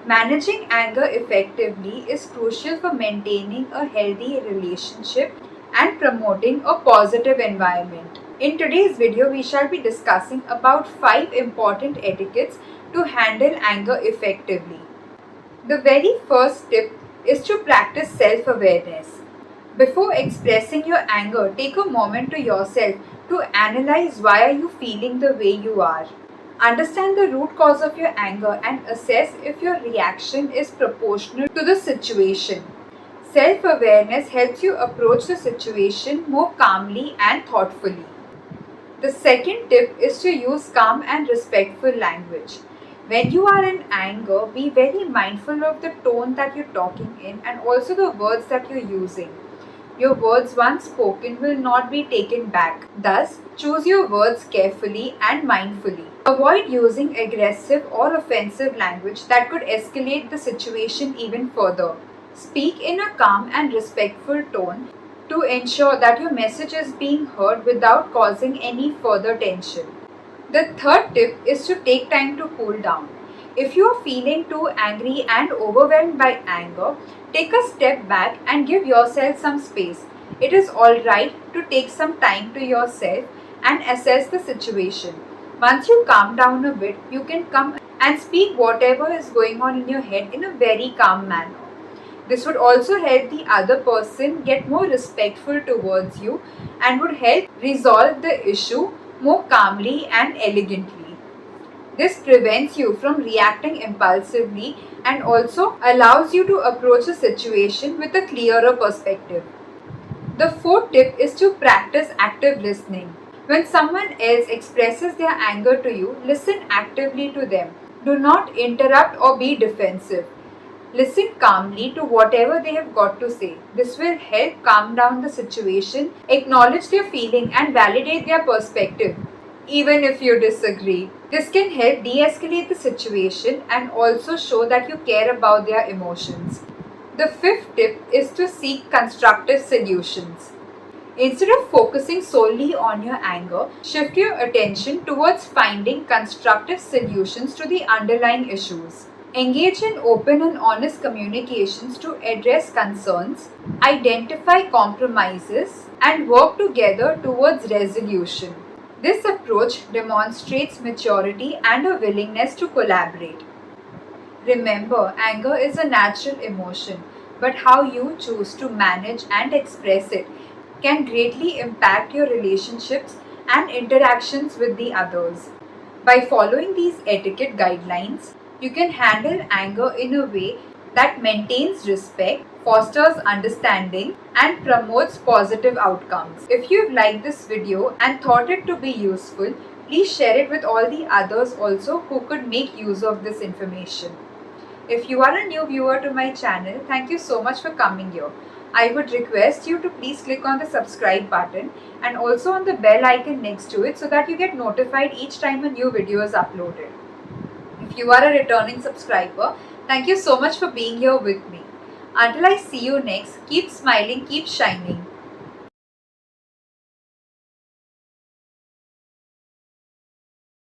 Managing anger effectively is crucial for maintaining a healthy relationship and promoting a positive environment. In today's video, we shall be discussing about 5 important etiquettes to handle anger effectively. The very first tip is to practice self-awareness. Before expressing your anger, take a moment to yourself to analyze why are you feeling the way you are. Understand the root cause of your anger and assess if your reaction is proportional to the situation. Self-awareness helps you approach the situation more calmly and thoughtfully. The second tip is to use calm and respectful language. When you are in anger, be very mindful of the tone that you're talking in and also the words that you're using. Your words once spoken will not be taken back. Thus, choose your words carefully and mindfully. Avoid using aggressive or offensive language that could escalate the situation even further. Speak in a calm and respectful tone to ensure that your message is being heard without causing any further tension. The third tip is to take time to cool down. If you are feeling too angry and overwhelmed by anger, take a step back and give yourself some space. It is alright to take some time to yourself and assess the situation. Once you calm down a bit, you can come and speak whatever is going on in your head in a very calm manner. This would also help the other person get more respectful towards you and would help resolve the issue more calmly and elegantly. This prevents you from reacting impulsively and also allows you to approach the situation with a clearer perspective. The fourth tip is to practice active listening. When someone else expresses their anger to you, listen actively to them. Do not interrupt or be defensive. Listen calmly to whatever they have got to say. This will help calm down the situation, acknowledge their feeling and validate their perspective, even if you disagree. This can help de-escalate the situation and also show that you care about their emotions. The fifth tip is to seek constructive solutions. Instead of focusing solely on your anger, shift your attention towards finding constructive solutions to the underlying issues. Engage in open and honest communications to address concerns, identify compromises, and work together towards resolution. This approach demonstrates maturity and a willingness to collaborate. Remember, anger is a natural emotion, but how you choose to manage and express it can greatly impact your relationships and interactions with the others. By following these etiquette guidelines, you can handle anger in a way that maintains respect, fosters understanding, and promotes positive outcomes. If you've liked this video and thought it to be useful, please share it with all the others also who could make use of this information. If you are a new viewer to my channel, thank you so much for coming here. I would request you to please click on the subscribe button and also on the bell icon next to it so that you get notified each time a new video is uploaded. If you are a returning subscriber, thank you so much for being here with me. Until I see you next, keep smiling, keep shining.